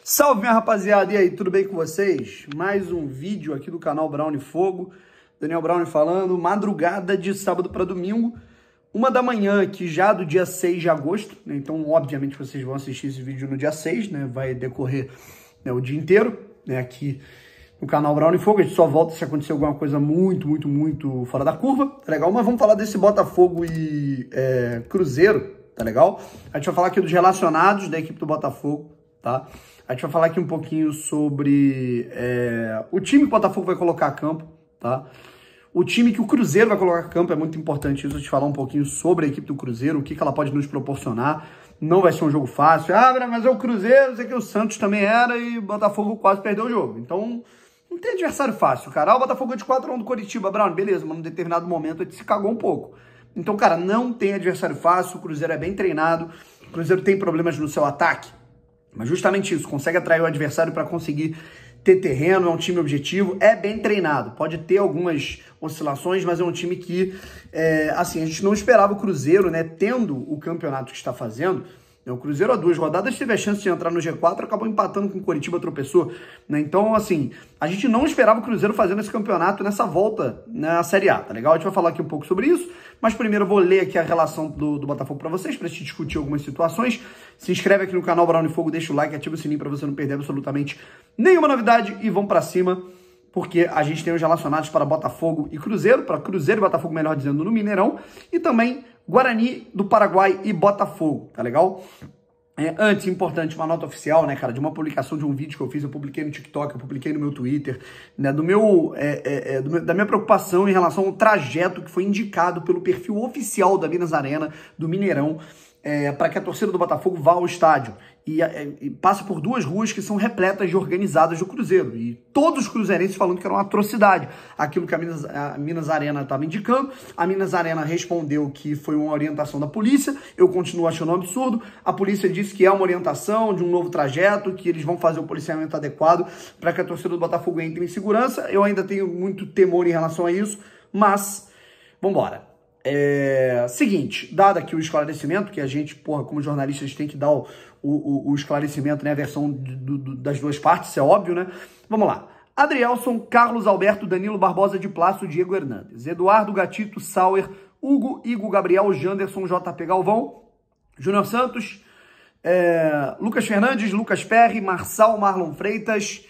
Salve, minha rapaziada, e aí, tudo bem com vocês? Mais um vídeo aqui do canal Brown Fogo, Daniel Brown falando, madrugada de sábado para domingo, 1 da manhã aqui já do dia 6 de agosto, né? Então obviamente vocês vão assistir esse vídeo no dia 6, né? Vai decorrer, né, o dia inteiro, né, aqui no canal Brown Fogo. A gente só volta se acontecer alguma coisa muito fora da curva, tá legal? Mas vamos falar desse Botafogo e Cruzeiro, tá legal? A gente vai falar aqui dos relacionados da equipe do Botafogo, tá? A gente vai falar aqui um pouquinho sobre o time que o Botafogo vai colocar a campo, tá? O time que o Cruzeiro vai colocar a campo, é muito importante isso, a gente falar um pouquinho sobre a equipe do Cruzeiro, o que ela pode nos proporcionar. Não vai ser um jogo fácil. Ah, mas é o Cruzeiro, sei que o Santos também era e o Botafogo quase perdeu o jogo. Então, não tem adversário fácil, cara. Ah, o Botafogo é de 4-1 do Coritiba, Brown, beleza, mas num determinado momento ele se cagou um pouco. Então, cara, não tem adversário fácil, o Cruzeiro é bem treinado, o Cruzeiro tem problemas no seu ataque, mas justamente isso, consegue atrair o adversário para conseguir ter terreno, é um time objetivo, é bem treinado, pode ter algumas oscilações, mas é um time que, assim, a gente não esperava o Cruzeiro, né, tendo o campeonato que está fazendo. O Cruzeiro, há 2 rodadas, teve a chance de entrar no G4, acabou empatando com o Coritiba, tropeçou, né? Então, assim, a gente não esperava o Cruzeiro fazendo esse campeonato nessa volta na Série A, tá legal? A gente vai falar aqui um pouco sobre isso, mas primeiro eu vou ler aqui a relação do Botafogo para vocês, para a gente discutir algumas situações. Se inscreve aqui no canal Brown Fogo, deixa o like, ativa o sininho para você não perder absolutamente nenhuma novidade e vamos para cima, porque a gente tem os relacionados para Botafogo e Cruzeiro, para Cruzeiro e Botafogo, melhor dizendo, no Mineirão, e também Guarani do Paraguai e Botafogo, tá legal? Antes, importante, uma nota oficial, né, cara, de uma publicação de um vídeo que eu fiz, eu publiquei no TikTok, eu publiquei no meu Twitter, né, da minha preocupação em relação ao trajeto que foi indicado pelo perfil oficial da Minas Arena, do Mineirão, para que a torcida do Botafogo vá ao estádio. E passa por 2 ruas que são repletas de organizadas do Cruzeiro. E todos os cruzeirenses falando que era uma atrocidade. Aquilo que a Minas Arena estava indicando. A Minas Arena respondeu que foi uma orientação da polícia. Eu continuo achando um absurdo. A polícia disse que é uma orientação de um novo trajeto, que eles vão fazer o policiamento adequado para que a torcida do Botafogo entre em segurança. Eu ainda tenho muito temor em relação a isso, mas vamos embora. Seguinte, dado aqui o esclarecimento, que a gente, porra, como jornalistas tem que dar o esclarecimento, né, a versão das 2 partes, isso é óbvio, né? Vamos lá. Adrielson, Carlos Alberto, Danilo Barbosa de Plácio, Diego Hernandes, Eduardo Gatito, Sauer, Hugo, Igor Gabriel, Janderson, JP Galvão, Júnior Santos, Lucas Fernandes, Lucas Perry, Marlon Freitas,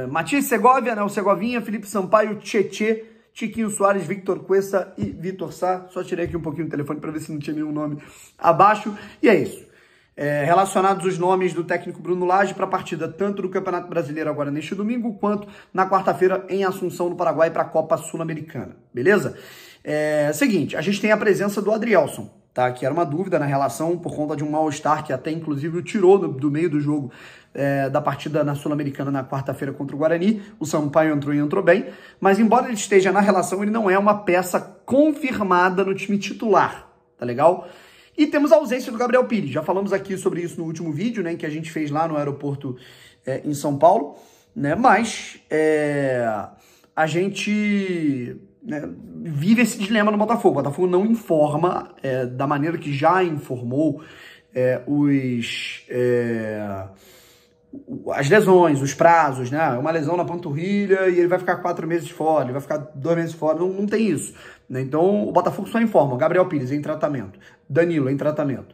Matias Segovia, né, o Segovinha, Felipe Sampaio, Tietê, Tiquinho Soares, Victor Cuesta e Vitor Sá. Só tirei aqui um pouquinho o telefone para ver se não tinha nenhum nome abaixo. E é isso. Relacionados os nomes do técnico Bruno Lage para a partida tanto do Campeonato Brasileiro agora neste domingo, quanto na quarta-feira em Assunção, no Paraguai, para a Copa Sul-Americana. Beleza? Seguinte, a gente tem a presença do Adrielson, tá? Que era uma dúvida na relação por conta de um mal-estar que até inclusive o tirou do meio do jogo da partida na Sul-Americana na quarta-feira contra o Guarani. O Sampaio entrou e entrou bem, mas embora ele esteja na relação, ele não é uma peça confirmada no time titular, tá legal? E temos a ausência do Gabriel Pires, já falamos aqui sobre isso no último vídeo, né, que a gente fez lá no aeroporto em São Paulo, né, mas a gente, né, vive esse dilema no Botafogo. O Botafogo não informa da maneira que já informou as lesões, os prazos, né? Uma lesão na panturrilha e ele vai ficar 4 meses fora, ele vai ficar 2 meses fora, não tem isso, né? Então o Botafogo só informa: Gabriel Pires em tratamento, Danilo em tratamento,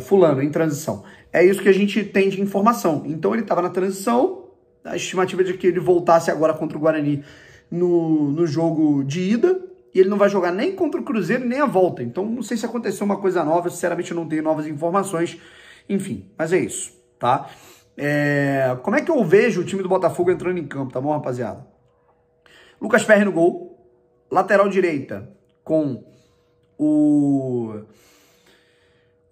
fulano em transição. É isso que a gente tem de informação. Então ele estava na transição, a estimativa é de que ele voltasse agora contra o Guarani no jogo de ida, e ele não vai jogar nem contra o Cruzeiro nem a volta. Então não sei se aconteceu uma coisa nova, sinceramente eu não tenho novas informações, enfim, mas é isso, tá? Como é que eu vejo o time do Botafogo entrando em campo, tá bom, rapaziada? Lucas Perry no gol, lateral direita com o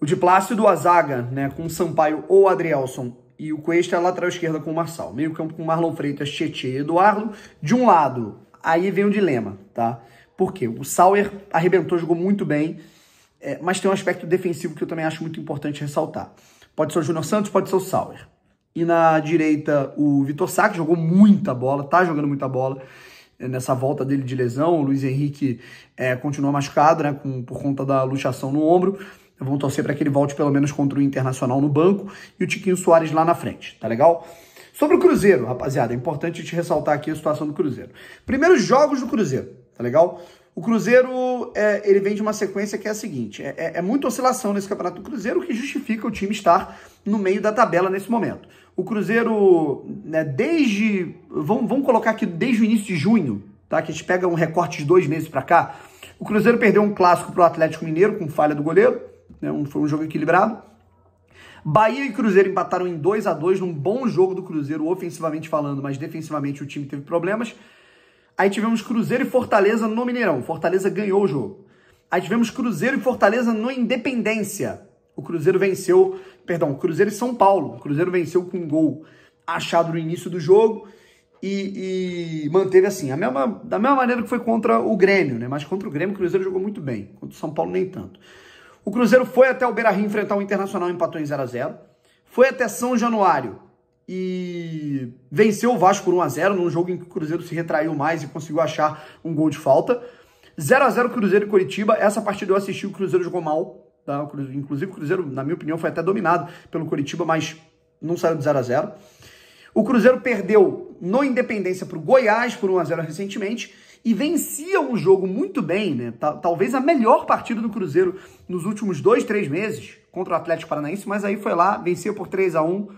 de Plácido, a zaga, né, com o Sampaio ou Adrielson, e o Cuesta, a lateral esquerda com o Marçal, meio campo com Marlon Freitas, Tietê e Eduardo. De um lado, aí vem o dilema, tá? Por quê? O Sauer arrebentou, jogou muito bem, mas tem um aspecto defensivo que eu também acho muito importante ressaltar. Pode ser o Júnior Santos, pode ser o Sauer. E na direita, o Vitor Sá, que jogou muita bola, tá jogando muita bola nessa volta dele de lesão. O Luiz Henrique continua machucado, né, por conta da luxação no ombro. Vamos torcer para que ele volte pelo menos contra o Internacional no banco e o Tiquinho Soares lá na frente, tá legal? Sobre o Cruzeiro, rapaziada, é importante te ressaltar aqui a situação do Cruzeiro. Primeiros jogos do Cruzeiro, tá legal? O Cruzeiro, ele vem de uma sequência que é a seguinte, é muita oscilação nesse Campeonato do Cruzeiro, o que justifica o time estar no meio da tabela nesse momento. O Cruzeiro, né, vamos colocar aqui desde o início de junho, tá? Que a gente pega um recorte de 2 meses para cá. O Cruzeiro perdeu um clássico pro Atlético Mineiro com falha do goleiro, né? Foi um jogo equilibrado. Bahia e Cruzeiro empataram em 2-2 num bom jogo do Cruzeiro, ofensivamente falando, mas defensivamente o time teve problemas. Aí tivemos Cruzeiro e Fortaleza no Mineirão. Fortaleza ganhou o jogo. Aí tivemos Cruzeiro e Fortaleza no Independência. O Cruzeiro venceu, perdão, Cruzeiro e São Paulo. O Cruzeiro venceu com um gol achado no início do jogo e manteve assim, da mesma maneira que foi contra o Grêmio, né? Mas contra o Grêmio o Cruzeiro jogou muito bem, contra o São Paulo nem tanto. O Cruzeiro foi até o Beira-Rio enfrentar o Internacional e empatou em 0-0. Foi até São Januário e venceu o Vasco por 1-0, num jogo em que o Cruzeiro se retraiu mais e conseguiu achar um gol de falta. 0-0 Cruzeiro e Coritiba. Essa partida eu assisti, o Cruzeiro jogou mal. Tá? Inclusive o Cruzeiro, na minha opinião, foi até dominado pelo Coritiba, mas não saiu de 0-0. O Cruzeiro perdeu no Independência para o Goiás por 1-0 recentemente e vencia um jogo muito bem, né? Talvez a melhor partida do Cruzeiro nos últimos 2, 3 meses contra o Atlético Paranaense, mas aí foi lá, venceu por 3-1,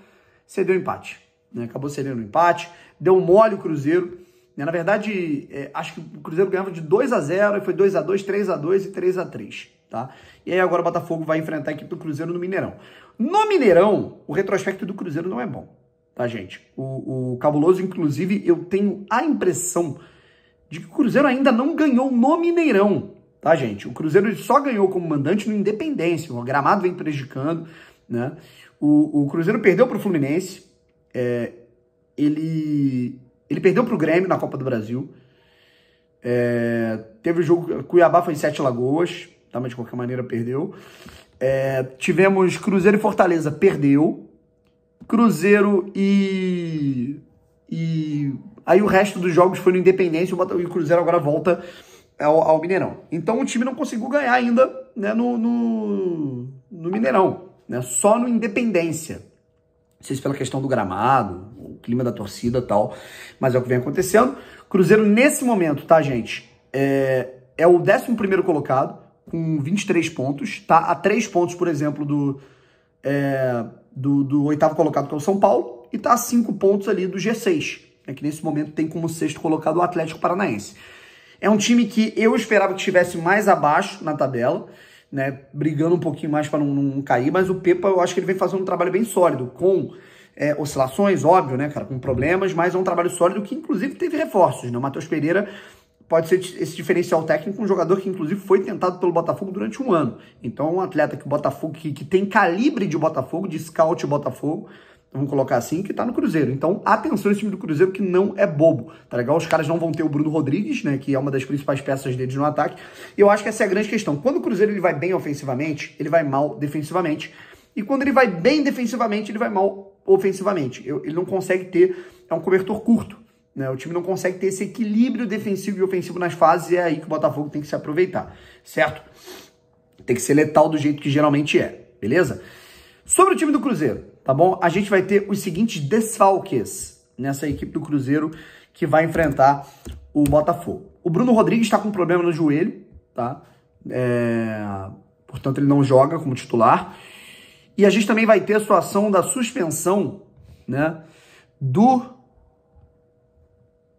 cedeu empate, né? Acabou cedendo o empate, deu mole o Cruzeiro, né? Na verdade, acho que o Cruzeiro ganhava de 2-0, foi 2-2, 3-2 e 3-3, tá? E aí agora o Botafogo vai enfrentar a equipe do Cruzeiro no Mineirão. No Mineirão, o retrospecto do Cruzeiro não é bom, tá, gente? O Cabuloso, inclusive, eu tenho a impressão de que o Cruzeiro ainda não ganhou no Mineirão, tá, gente? O Cruzeiro só ganhou como mandante no Independência, o gramado vem prejudicando, né? O Cruzeiro perdeu para o Fluminense, ele perdeu para o Grêmio na Copa do Brasil, teve o jogo, Cuiabá foi em 7 Lagoas, tá? Mas de qualquer maneira perdeu. Tivemos Cruzeiro e Fortaleza, perdeu. Cruzeiro e aí o resto dos jogos foi no Independência e o Cruzeiro agora volta ao Mineirão. Então o time não conseguiu ganhar ainda, né, no Mineirão, né, só no Independência. Não sei se pela questão do gramado, o clima da torcida e tal, mas é o que vem acontecendo. Cruzeiro nesse momento, tá, gente, é o 11º colocado com 23 pontos, tá a 3 pontos, por exemplo, do 8º colocado, que é o São Paulo, e tá a 5 pontos ali do G6, né, que nesse momento tem como 6º colocado o Atlético Paranaense. É um time que eu esperava que estivesse mais abaixo na tabela, né, brigando um pouquinho mais para não cair, mas o Pepa, eu acho que ele vem fazendo um trabalho bem sólido, com oscilações, óbvio, né, cara, com problemas, mas é um trabalho sólido que inclusive teve reforços, né? O Matheus Pereira pode ser esse diferencial técnico, um jogador que inclusive foi tentado pelo Botafogo durante um ano. Então é um atleta que o Botafogo, que tem calibre de Botafogo, de scout Botafogo, vamos colocar assim, que tá no Cruzeiro. Então, atenção esse time do Cruzeiro que não é bobo, tá legal? Os caras não vão ter o Bruno Rodrigues, né, que é uma das principais peças deles no ataque. E eu acho que essa é a grande questão. Quando o Cruzeiro ele vai bem ofensivamente, ele vai mal defensivamente. E quando ele vai bem defensivamente, ele vai mal ofensivamente. Ele não consegue ter, um cobertor curto, né? O time não consegue ter esse equilíbrio defensivo e ofensivo nas fases, e é aí que o Botafogo tem que se aproveitar, certo? Tem que ser letal do jeito que geralmente é, beleza? Sobre o time do Cruzeiro, tá bom? A gente vai ter os seguintes desfalques nessa equipe do Cruzeiro que vai enfrentar o Botafogo. O Bruno Rodrigues está com problema no joelho, tá? Portanto, ele não joga como titular. E a gente também vai ter a situação da suspensão, né,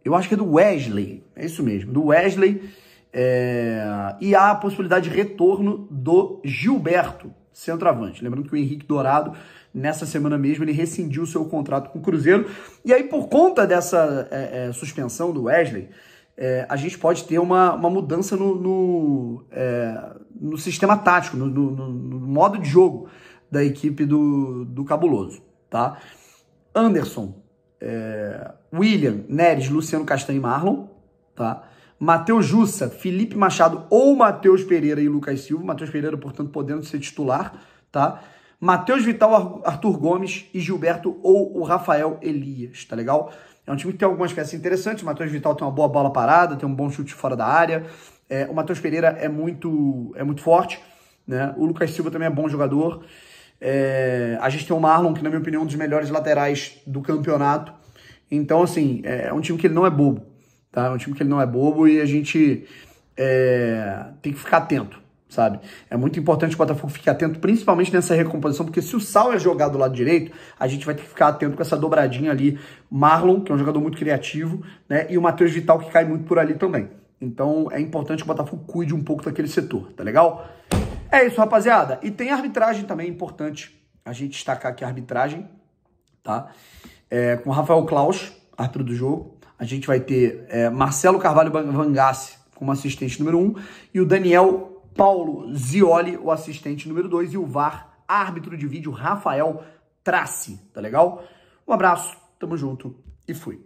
eu acho que é do Wesley, é isso mesmo, do Wesley, e há a possibilidade de retorno do Gilberto, centroavante. Lembrando que o Henrique Dourado, nessa semana mesmo, ele rescindiu o seu contrato com o Cruzeiro. E aí, por conta dessa suspensão do Wesley, a gente pode ter uma mudança no sistema tático, no modo de jogo da equipe do Cabuloso, tá? Anderson, William, Neres, Luciano Castanho e Marlon, tá? Matheus Jussa, Felipe Machado ou Matheus Pereira e Lucas Silva. Matheus Pereira, portanto, podendo ser titular, tá? Matheus Vital, Arthur Gomes e Gilberto ou o Rafael Elias, tá legal? É um time que tem algumas peças interessantes. O Matheus Vital tem uma boa bola parada, tem um bom chute fora da área. O Matheus Pereira é muito forte. né? O Lucas Silva também é bom jogador. A gente tem o Marlon, que na minha opinião é um dos melhores laterais do campeonato. Então, assim, é um time que ele não é bobo, tá? É um time que ele não é bobo e a gente tem que ficar atento, sabe? É muito importante que o Botafogo fique atento, principalmente nessa recomposição, porque se o Sal é jogar do lado direito, a gente vai ter que ficar atento com essa dobradinha ali. Marlon, que é um jogador muito criativo, né? E o Matheus Vital, que cai muito por ali também. Então, é importante que o Botafogo cuide um pouco daquele setor, tá legal? É isso, rapaziada. E tem arbitragem também, é importante a gente destacar aqui a arbitragem, tá? Com o Rafael Klaus, árbitro do jogo. A gente vai ter Marcelo Carvalho Vangassi como assistente número 1 e o Daniel Paulo Zioli, o assistente número 2, e o VAR, árbitro de vídeo, Rafael Traci, tá legal? Um abraço, tamo junto e fui.